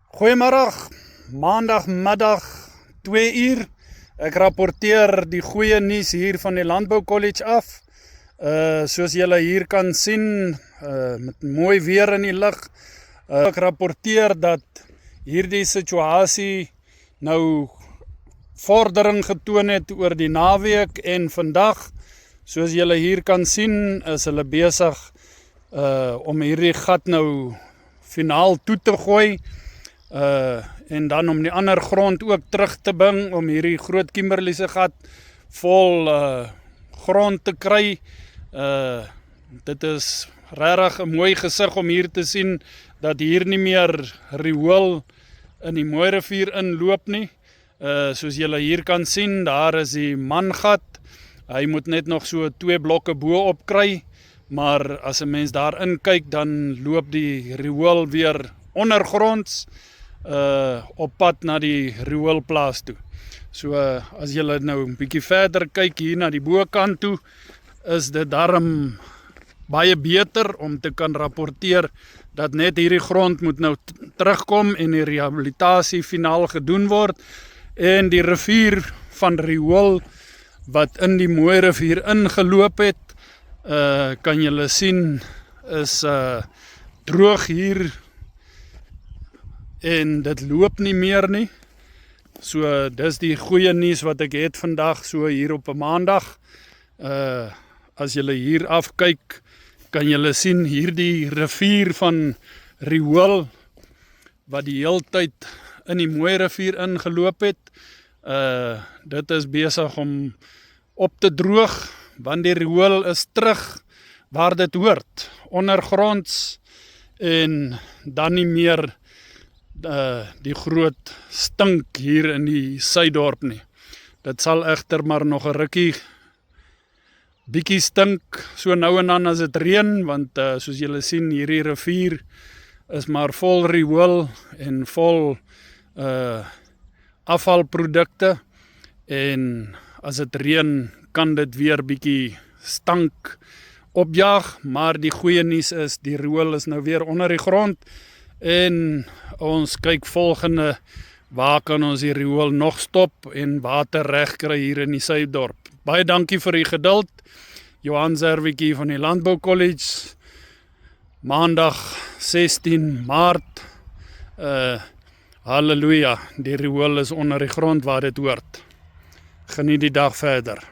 Goeiemiddag, maandagmiddag 2 uur. Ek rapporteer die goeie nuus hier van die Landbou College af. Soos julle hier kan sien, met mooi weer in die lug. Ek rapporteer dat hierdie situasie nou vordering getoon het oor die naweek en vandag. Soos julle hier kan sien, is hulle besig om hierdie gat nou finaal toe te gooi. En dan om die ander grond ook terug te bring om hierdie groot Kimberleyse gat vol grond te kry. Dit is regtig 'n mooi gesig om hier te sien dat hier nie meer riool in die Mooirivier inloop nie. Soos julle hier kan sien, daar is die mangat. Hy moet net nog so 2 blokke bo op kry, maar as 'n mens daarin kyk, dan loop die riool weer ondergronds op pad na die rioolplaas toe. So as julle nou 'n bietjie verder kyk hier na die bokant toe, is dit darm baie beter om te kan rapporteer dat net hierdie grond moet nou terugkom en die rehabilitasie finaal gedoen word en die rivier van riool wat in die Mooirivier ingeloop het, kan julle sien is droog hier en dit loop nie meer nie. So dis die goeie nuus wat ek het vandag, so hier op 'n maandag. As julle hier afkyk, kan julle sien hierdie rivier van riool wat die heeltyd in die Mooirivier ingeloop het. Dit is besig om op te droog, want die riool is terug waar dit hoort, ondergronds, en dan nie meer die groot stink hier in die Suiddorp nie. Dit sal egter maar nog 'n rukkie bietjie stink, so nou en dan as dit reën, want soos julle sien, hierdie rivier is maar vol riool en vol afvalprodukte, en as dit reën, kan dit weer bietjie stank opjaag, maar die goeie nuus is, die riool is nou weer onder die grond, en ons kyk volgende, waar kan ons die riool nog stop en water reg kry hier in die Suiddorp. Baie dankie vir die geduld. Johan Zerwickie van die Landbou College, maandag 16 Maart. Halleluja, die riool is onder die grond waar dit hoort. Geniet die dag verder.